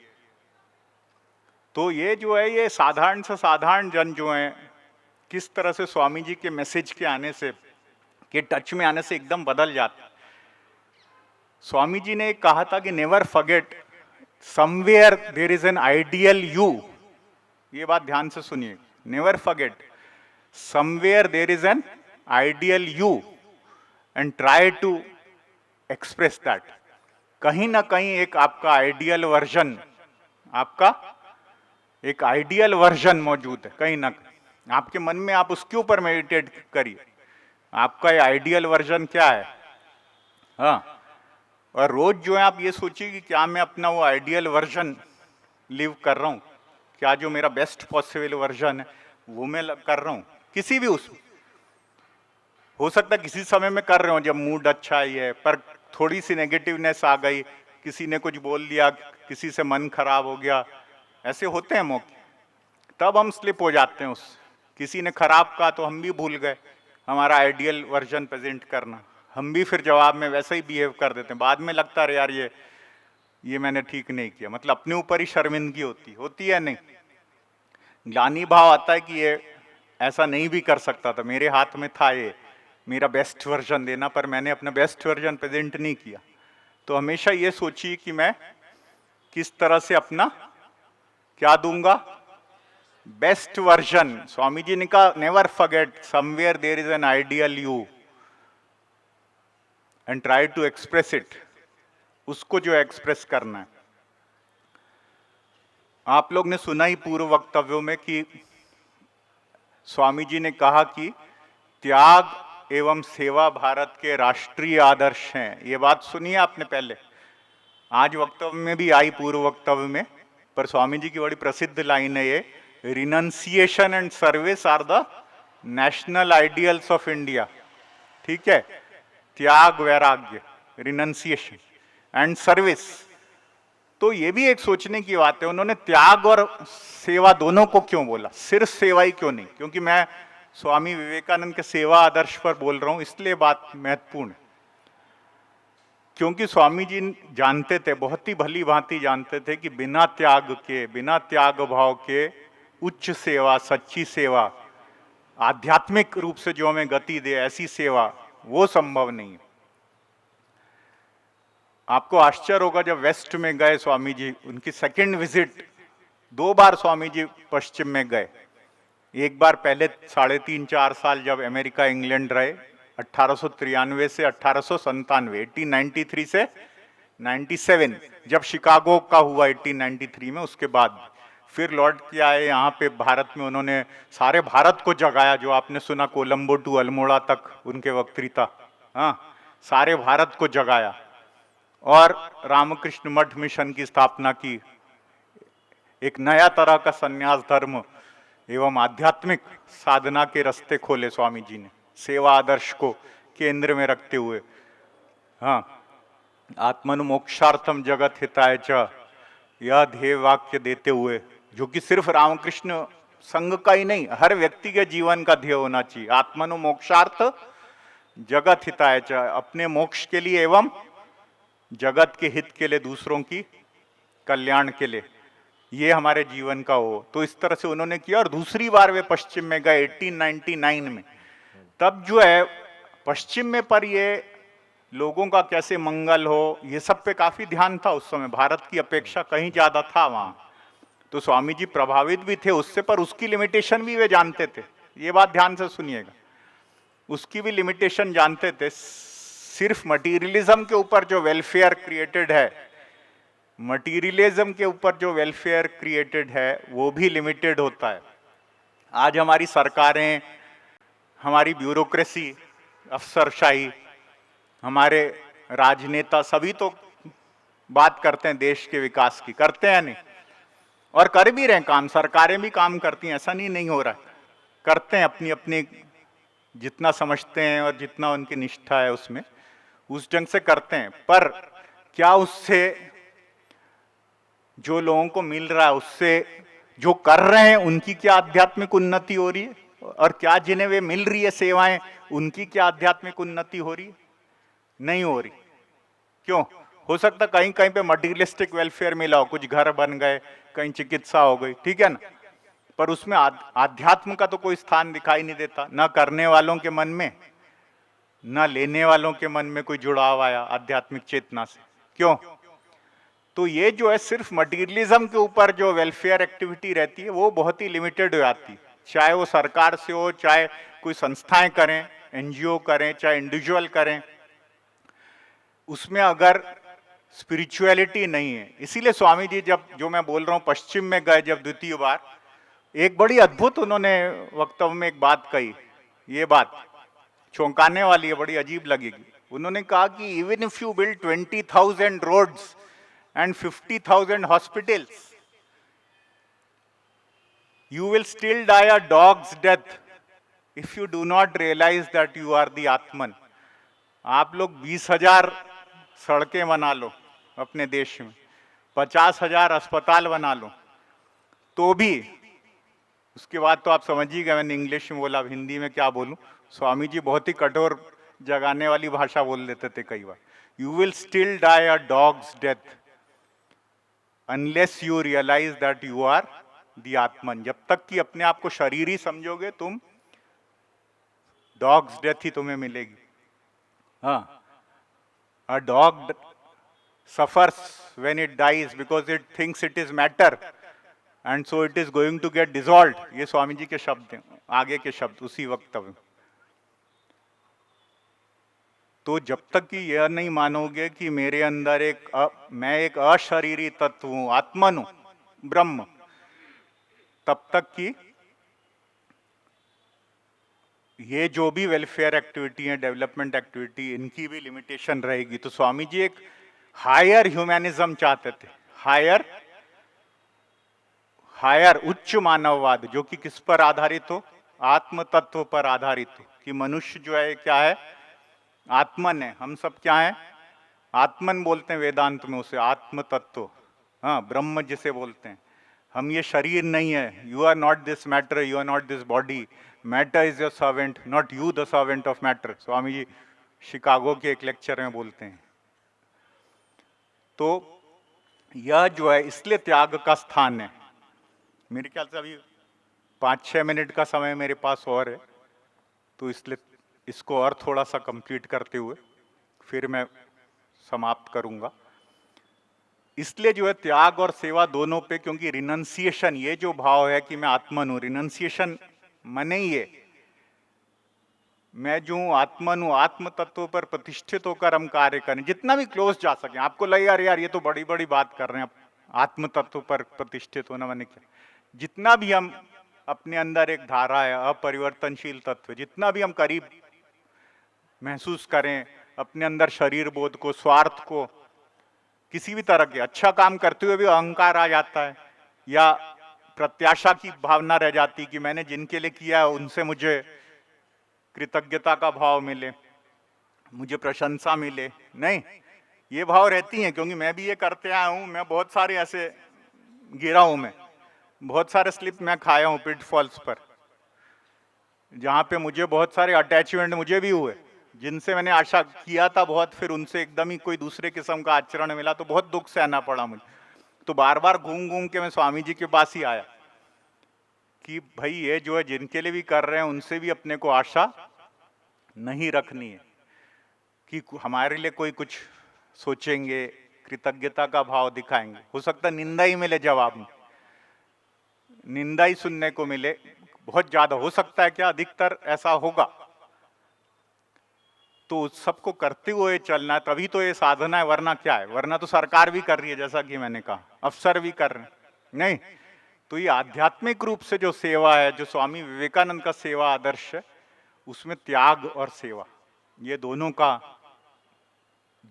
तो ये जो है, ये साधारण से साधारण जन जो हैं, किस तरह से स्वामी जी के मैसेज के आने से, के टच में आने से एकदम बदल जाता है। स्वामी जी ने कहा था कि never forget somewhere there is an ideal you. ये बात ध्यान से सुनिए, never forget somewhere there is an ideal you and try to express that. कहीं ना कहीं एक आपका आइडियल वर्जन, आपका एक आइडियल वर्जन मौजूद है कहीं ना कहीं आपके मन में। आप उसके ऊपर मेडिटेट करिए, आपका ये आइडियल वर्जन क्या है। हाँ, और रोज जो है आप ये सोचिए कि क्या मैं अपना वो आइडियल वर्जन लिव कर रहा हूँ, क्या जो मेरा बेस्ट पॉसिबल वर्जन है वो मैं कर रहा हूँ। किसी भी उसमें हो सकता है किसी समय में कर रहे हो जब मूड अच्छा ही है, पर थोड़ी सी नेगेटिवनेस आ गई, किसी ने कुछ बोल दिया, किसी से मन खराब हो गया, ऐसे होते हैं मौके, तब हम स्लिप हो जाते हैं। उस किसी ने खराब कहा तो हम भी भूल गए हमारा आइडियल वर्जन प्रेजेंट करना, हम भी फिर जवाब में वैसे ही बिहेव कर देते हैं। बाद में लगता है यार ये मैंने ठीक नहीं किया, मतलब अपने ऊपर ही शर्मिंदगी होती है नहीं। ग्लानि भाव आता है कि ये ऐसा नहीं भी कर सकता था, मेरे हाथ में था ये मेरा बेस्ट वर्जन देना, पर मैंने अपना बेस्ट वर्जन प्रेजेंट नहीं किया। तो हमेशा ये सोचिए कि मैं किस तरह से अपना क्या दूंगा, बेस्ट वर्जन। स्वामी जी ने कहा never forget somewhere there is an ideal you and try to express it. उसको जो एक्सप्रेस करना है। आप लोग ने सुना ही पूर्व वक्तव्यों में कि स्वामी जी ने कहा कि त्याग एवं सेवा भारत के राष्ट्रीय आदर्श हैं। ये बात सुनी है आपने पहले, आज वक्तव्य में भी आई, पूर्व वक्तव्य में, पर स्वामी जी की बड़ी प्रसिद्ध लाइन है ये, renunciation and service are the national ideals of India. ठीक है, त्याग वैराग्य, रिनंसिएशन एंड सर्विस। तो ये भी एक सोचने की बात है, उन्होंने त्याग और सेवा दोनों को क्यों बोला, सिर्फ सेवा ही क्यों नहीं? क्योंकि मैं स्वामी विवेकानंद के सेवा आदर्श पर बोल रहा हूं, इसलिए बात महत्वपूर्ण है। क्योंकि स्वामी जी जानते थे, बहुत ही भली भांति जानते थे कि बिना त्याग के, बिना त्याग भाव के उच्च सेवा, सच्ची सेवा, आध्यात्मिक रूप से जो हमें गति दे, ऐसी सेवा वो संभव नहीं है। आपको आश्चर्य होगा, जब वेस्ट में गए स्वामी जी, उनकी सेकंड विजिट, 2 बार स्वामी जी पश्चिम में गए। एक बार पहले 3.5-4 साल जब अमेरिका इंग्लैंड रहे, 1893 से 1897, 1893 से 97, जब शिकागो का हुआ 1893 में, उसके बाद फिर लौट के आए यहाँ पे भारत में। उन्होंने सारे भारत को जगाया, जो आपने सुना कोलंबो टू अल्मोड़ा तक उनके वक्तृता, हाँ, सारे भारत को जगाया और रामकृष्ण मठ मिशन की स्थापना की। एक नया तरह का संन्यास धर्म एवं आध्यात्मिक साधना के रास्ते खोले स्वामी जी ने, सेवा आदर्श को केंद्र में रखते हुए। हाँ, आत्मनु मोक्षार्थम जगत हिताय च, यह ध्येय वाक्य देते हुए, जो कि सिर्फ रामकृष्ण संघ का ही नहीं, हर व्यक्ति के जीवन का ध्येय होना चाहिए। आत्मनु मोक्षार्थ जगत हिताय च, अपने मोक्ष के लिए एवं जगत के हित के लिए, दूसरों की कल्याण के लिए, ये हमारे जीवन का हो। तो इस तरह से उन्होंने किया। और दूसरी बार वे पश्चिम में गए 1899 में, तब जो है पश्चिम में पर ये लोगों का कैसे मंगल हो, ये सब पे काफी ध्यान था उस समय, भारत की अपेक्षा कहीं ज्यादा था वहां। तो स्वामी जी प्रभावित भी थे उससे, पर उसकी लिमिटेशन भी वे जानते थे। ये बात ध्यान से सुनिएगा, उसकी भी लिमिटेशन जानते थे। सिर्फ मटीरियलिज्म के ऊपर जो वेलफेयर क्रिएटेड है, मटीरियलिज्म के ऊपर जो वेलफेयर क्रिएटेड है, वो भी लिमिटेड होता है। आज हमारी सरकारें, हमारी ब्यूरोक्रेसी, अफसरशाही, हमारे राजनेता सभी तो बात करते हैं देश के विकास की, करते हैं नहीं, और कर भी रहे हैं काम, सरकारें भी काम करती हैं, ऐसा नहीं हो रहा है, करते हैं अपनी अपनी जितना समझते हैं और जितना उनकी निष्ठा है उसमें, उस ढंग से करते हैं। पर क्या उससे जो लोगों को मिल रहा है, उससे जो कर रहे हैं उनकी क्या आध्यात्मिक उन्नति हो रही है? और क्या जिन्हें वे मिल रही है सेवाएं, उनकी क्या आध्यात्मिक उन्नति हो रही है? नहीं हो रही। क्यों? हो सकता कहीं कहीं पे मटीरियलिस्टिक वेलफेयर मिला हो, कुछ घर बन गए, कहीं चिकित्सा हो गई, ठीक है ना, पर उसमें आध्यात्म का तो कोई स्थान दिखाई नहीं देता, ना करने वालों के मन में, ना लेने वालों के मन में कोई जुड़ाव आया आध्यात्मिक चेतना से। क्यों? तो ये जो है सिर्फ मटीरियलिज्म के ऊपर जो वेलफेयर एक्टिविटी रहती है, वो बहुत ही लिमिटेड हो जाती है, चाहे वो सरकार से हो, चाहे कोई संस्थाएं करें, एनजीओ करें, चाहे इंडिविजुअल करें, उसमें अगर स्पिरिचुअलिटी नहीं है। इसीलिए स्वामी जी जब, जो मैं बोल रहा हूं, पश्चिम में गए जब द्वितीय बार, एक बड़ी अद्भुत उन्होंने वक्तव्य में एक बात कही, ये बात चौंकाने वाली है, बड़ी अजीब लगेगी। उन्होंने कहा कि even if you build 20,000 roads and 50,000 hospitals, you will still die a dog's death if you do not realize that you are the Atman. आप लोग 20,000 सड़कें बना लो अपने देश में, 50,000 अस्पताल बना लो, तो भी उसके बाद तो आप समझिएगा, मैंने इंग्लिश में बोला, हिंदी में क्या बोलूं, स्वामी जी बहुत ही कठोर जगाने वाली भाषा बोल देते थे कई बार। You will still die a dog's death unless you realize that you are the atman. जब तक कि अपने आप को शरीर ही समझोगे तुम, डॉग्स डेथ ही तुम्हें मिलेगी। हाँ, a dog suffers when it dies because it thinks it is matter and so it is going to get dissolved। ये स्वामी जी के शब्द हैं, आगे के शब्द उसी वक्तव्य। तो जब तक कि यह नहीं मानोगे कि मेरे अंदर मैं एक अशरीरी तत्व हूं, आत्मन हूं, ब्रह्म, तब तक कि ये जो भी वेलफेयर एक्टिविटी है, डेवलपमेंट एक्टिविटी, इनकी भी लिमिटेशन रहेगी। तो स्वामी जी एक हायर ह्यूमैनिज्म चाहते थे, हायर हायर उच्च मानववाद, जो कि किस पर आधारित हो, आत्म तत्व पर आधारित हो, कि मनुष्य जो है क्या है, आत्मन है। हम सब क्या है, आत्मन बोलते हैं वेदांत में उसे, आत्म तत्व, हाँ, ब्रह्म जिसे बोलते हैं। हम ये शरीर नहीं है, you are not this matter, you are not this body, matter is your servant, not you the servant of matter, Swami ji Chicago के एक लेक्चर में बोलते हैं। तो यह जो है, इसलिए त्याग का स्थान है। मेरे ख्याल से अभी 5-6 मिनट का समय मेरे पास और है, तो इसलिए इसको और थोड़ा सा कंप्लीट करते हुए फिर मैं समाप्त करूंगा। इसलिए जो है त्याग और सेवा दोनों पे, क्योंकि रिनंसिएशन, ये जो भाव है कि मैं आत्मन हूं, रिनंसिएशन मने ही है मैं जो आत्मन हूं, आत्म तत्व पर प्रतिष्ठित होकर हम कार्य करें, जितना भी क्लोज जा सके। आपको लगेगा यार ये तो बड़ी बड़ी बात कर रहे हैं, आत्म तत्व पर प्रतिष्ठित होना माने क्या, जितना भी हम अपने अंदर एक धारा है, अपरिवर्तनशील तत्व, जितना भी हम करीब महसूस करें अपने अंदर शरीर बोध को, स्वार्थ को, किसी भी तरह के अच्छा काम करते हुए भी अहंकार आ जाता है, या प्रत्याशा की भावना रह जाती कि मैंने जिनके लिए किया है उनसे मुझे कृतज्ञता का भाव मिले, मुझे प्रशंसा मिले, नहीं, ये भाव रहती हैं, क्योंकि मैं भी ये करते आया हूं। मैं बहुत सारे ऐसे गिरा हूं, मैं बहुत सारे स्लिप मैं खाया हूं पिटफॉल्स पर, जहां पे मुझे बहुत सारे अटैचमेंट मुझे भी हुए, जिनसे मैंने आशा किया था बहुत, फिर उनसे एकदम ही कोई दूसरे किस्म का आचरण मिला, तो बहुत दुख सहना पड़ा मुझे। तो बार बार घूम घूम के मैं स्वामी जी के पास ही आया कि भाई ये जो है जिनके लिए भी कर रहे हैं उनसे भी अपने को आशा नहीं रखनी है कि हमारे लिए कोई कुछ सोचेंगे, कृतज्ञता का भाव दिखाएंगे। हो सकता है निंदा ही मिले जवाब में, निंदा ही सुनने को मिले, बहुत ज्यादा हो सकता है, क्या अधिकतर ऐसा होगा। तो उस सबको करते हुए चलना है, तभी तो ये साधना है, वरना क्या है, वरना तो सरकार भी कर रही है, जैसा कि मैंने कहा, अफसर भी कर रहे हैं, नहीं। तो ये आध्यात्मिक रूप से जो सेवा है, जो स्वामी विवेकानंद का सेवा आदर्श है, उसमें त्याग और सेवा, ये दोनों का,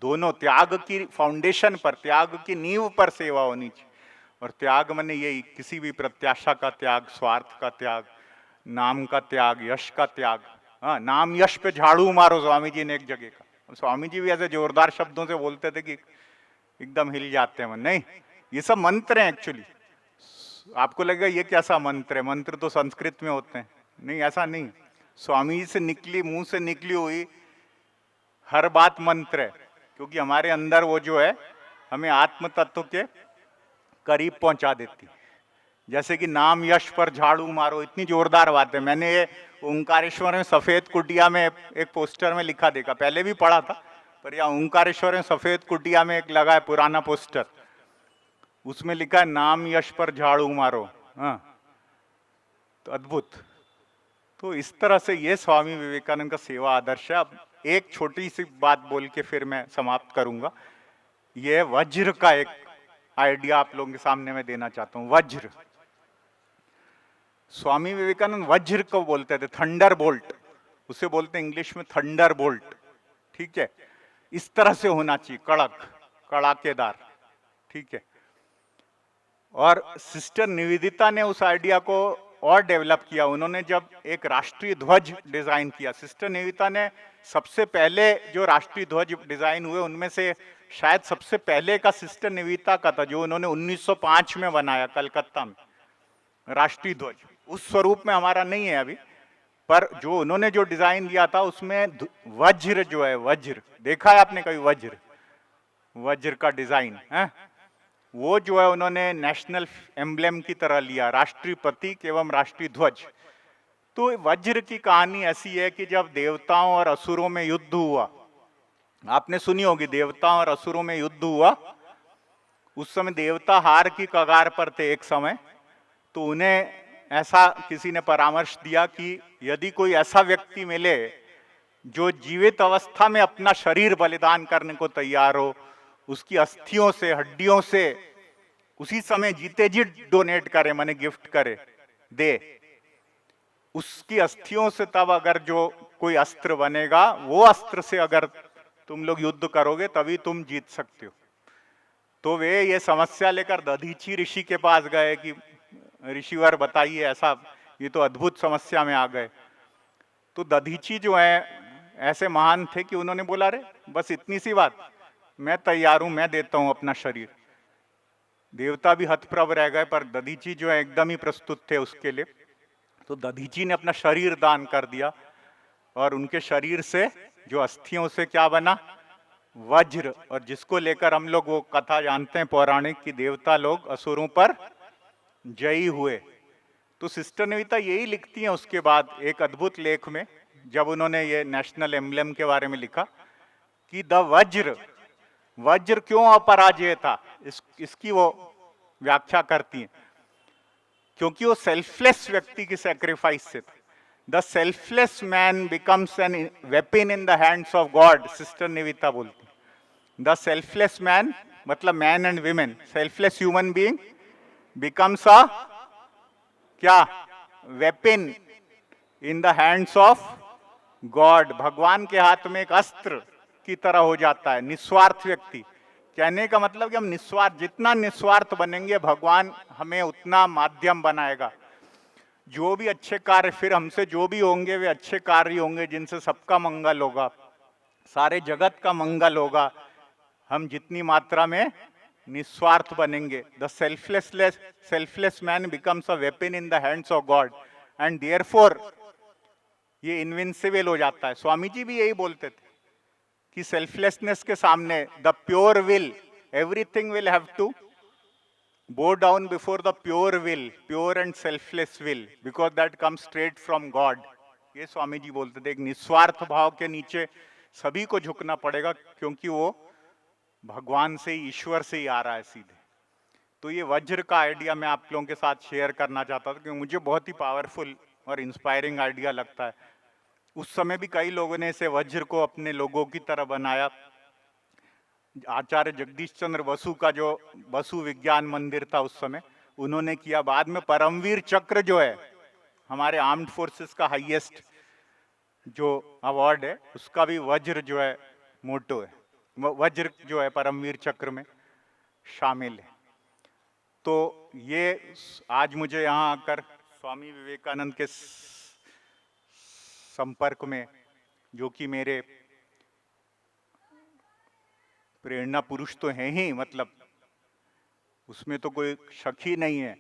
दोनों त्याग की फाउंडेशन पर, त्याग की नींव पर सेवा होनी चाहिए। और त्याग माने यही, किसी भी प्रत्याशा का त्याग, स्वार्थ का त्याग, नाम का त्याग, यश का त्याग। हाँ, नाम यश पे झाड़ू मारो, स्वामी जी ने एक जगह का। स्वामी जी भी ऐसे जोरदार शब्दों से बोलते थे कि एकदम हिल जाते हैं मन। नहीं, ये सब मंत्र हैं एक्चुअली। आपको लगेगा ये कैसा मंत्र है, मंत्र तो संस्कृत में होते हैं, नहीं, ऐसा नहीं। स्वामी जी से निकली, मुंह से निकली हुई हर बात मंत्र है, क्योंकि हमारे अंदर वो जो है हमें आत्म तत्व के करीब पहुंचा देती। जैसे कि नाम यश पर झाड़ू मारो, इतनी जोरदार बात है। मैंने ये ओंकारेश्वर में सफेद कुटिया में एक पोस्टर में लिखा देखा, पहले भी पढ़ा था, पर यहाँ ओंकारेश्वर में सफेद कुटिया में एक लगा है पुराना पोस्टर, उसमें लिखा है नाम यश पर झाड़ू मारो। हाँ, तो अद्भुत। तो इस तरह से ये स्वामी विवेकानंद का सेवा आदर्श है। अब एक छोटी सी बात बोल के फिर मैं समाप्त करूंगा। ये वज्र का एक आइडिया आप लोगों के सामने मैं देना चाहता हूं। वज्र, स्वामी विवेकानंद वज्र को बोलते थे, थंडर बोल्ट, उसे बोलते हैं इंग्लिश में थंडर बोल्ट, ठीक है। इस तरह से होना चाहिए, कड़क, कड़ाकेदार, ठीक है। और सिस्टर निवेदिता ने उस आइडिया को और डेवलप किया। उन्होंने जब एक राष्ट्रीय ध्वज डिजाइन किया, सिस्टर निवेदिता ने सबसे पहले जो राष्ट्रीय ध्वज डिजाइन हुए उनमें से शायद सबसे पहले का सिस्टर निवेदिता का था, जो उन्होंने 1905 में बनाया कलकत्ता में, राष्ट्रीय ध्वज। उस स्वरूप में हमारा नहीं है अभी, पर जो उन्होंने जो डिजाइन दिया था उसमें वज्र जो है, वज्र देखा है आपने कभी, वज्र, वज्र का डिजाइन है, वो जो है उन्होंने नेशनल एम्ब्लेम की तरह लिया, राष्ट्रीय प्रतीक एवं राष्ट्रीय ध्वज। तो वज्र की कहानी ऐसी है कि जब देवताओं और असुरों में युद्ध हुआ, आपने सुनी होगी, देवताओं और असुरों में युद्ध हुआ, उस समय देवता हार की कगार पर थे एक समय। तो उन्हें ऐसा किसी ने परामर्श दिया कि यदि कोई ऐसा व्यक्ति मिले जो जीवित अवस्था में अपना शरीर बलिदान करने को तैयार हो, उसकी अस्थियों से, हड्डियों से उसी समय जीते जी डोनेट करे, माने गिफ्ट करे, दे, उसकी अस्थियों से तब अगर जो कोई अस्त्र बनेगा, वो अस्त्र से अगर तुम लोग युद्ध करोगे तभी तुम जीत सकते हो। तो वे ये समस्या लेकर दधीची ऋषि के पास गए कि ऋषिवर बताइए ऐसा, ये तो अद्भुत समस्या में आ गए। तो दधीची जो है ऐसे महान थे कि उन्होंने बोला, अरे बस इतनी सी बात, मैं तैयार हूं, मैं देता हूं अपना शरीर। देवता भी हतप्रभ रह गए, पर दधीची जो है एकदम ही प्रस्तुत थे उसके लिए। तो दधीची ने अपना शरीर दान कर दिया, और उनके शरीर से जो अस्थियों से क्या बना, वज्र, और जिसको लेकर हम लोग वो कथा जानते हैं पौराणिक की देवता लोग असुरों पर जयी हुए। तो सिस्टर निविता यही लिखती हैं उसके बाद एक अद्भुत लेख में, जब उन्होंने ये नेशनल एम्ब्लेम के बारे में लिखा कि द वज्र, वज्र क्यों अपराजेय था, इसकी वो व्याख्या करती हैं। क्योंकि वो सेल्फलेस व्यक्ति की सैक्रिफाइस से था। The selfless man becomes an weapon in the hands of God, sister Nivedita बोलती। द सेल्फलेस मैन मतलब man and women, selfless human being becomes a क्या, weapon in the hands of God, भगवान के हाथ में एक अस्त्र की तरह हो जाता है निस्वार्थ व्यक्ति। कहने का मतलब कि हम निस्वार्थ, जितना निस्वार्थ बनेंगे भगवान हमें उतना माध्यम बनाएगा। जो भी अच्छे कार्य फिर हमसे जो भी होंगे वे अच्छे कार्य होंगे जिनसे सबका मंगल होगा, सारे जगत का मंगल होगा, हम जितनी मात्रा में निस्वार्थ बनेंगे। The selfless man becomes a weapon in the hands of God and therefore ये इनविंसिबल हो जाता है। स्वामी जी भी यही बोलते थे कि सेल्फलेसनेस के सामने the pure will, everything will have to bow down before the pure will, pure and selfless will, because that comes straight from God. ये स्वामी जी बोलते थे, एक निस्वार्थ भाव के नीचे सभी को झुकना पड़ेगा, क्योंकि वो भगवान से ही, ईश्वर से ही आ रहा है सीधे। तो ये वज्र का आइडिया मैं आप लोगों के साथ शेयर करना चाहता था, क्योंकि मुझे बहुत ही पावरफुल और इंस्पायरिंग आइडिया लगता है। उस समय भी कई लोगों ने इसे वज्र को अपने लोगों की तरह बनाया। आचार्य जगदीश चंद्र बसु का जो बसु विज्ञान मंदिर था उस समय, उन्होंने किया। बाद में परमवीर चक्र जो है हमारे आर्म्ड फोर्सेस का हाईएस्ट जो अवार्ड है, उसका भी वज्र जो है मोटो है, वज्र जो है परमवीर चक्र में शामिल है। तो ये आज मुझे यहाँ आकर स्वामी विवेकानंद के संपर्क में, जो कि मेरे प्रेरणा पुरुष तो हैं ही, मतलब उसमें तो कोई शक ही नहीं है,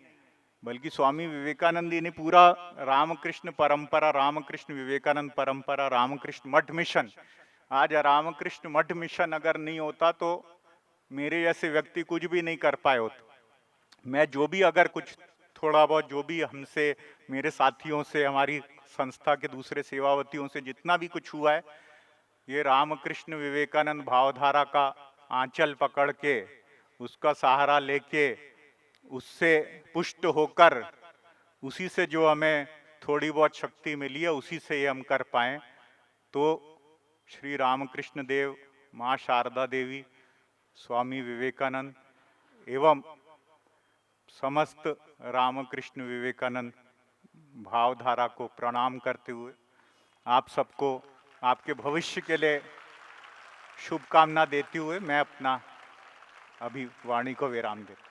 बल्कि स्वामी विवेकानंद जी ने पूरा रामकृष्ण परंपरा, रामकृष्ण विवेकानंद परंपरा, रामकृष्ण मठ मिशन, आज रामकृष्ण मठ मिशन अगर नहीं होता तो मेरे जैसे व्यक्ति कुछ भी नहीं कर पाए होते। मैं जो भी अगर कुछ थोड़ा बहुत जो भी हमसे, मेरे साथियों से, हमारी संस्था के दूसरे सेवावतियों से जितना भी कुछ हुआ है, ये रामकृष्ण विवेकानंद भावधारा का आंचल पकड़ के, उसका सहारा लेके, उससे पुष्ट होकर, उसी से जो हमें थोड़ी बहुत शक्ति मिली है उसी से ये हम कर पाए। तो श्री रामकृष्ण देव, माँ शारदा देवी, स्वामी विवेकानंद एवं समस्त रामकृष्ण विवेकानंद भावधारा को प्रणाम करते हुए आप सबको आपके भविष्य के लिए शुभकामना देते हुए मैं अपना अभी वाणी को विराम देता हूं।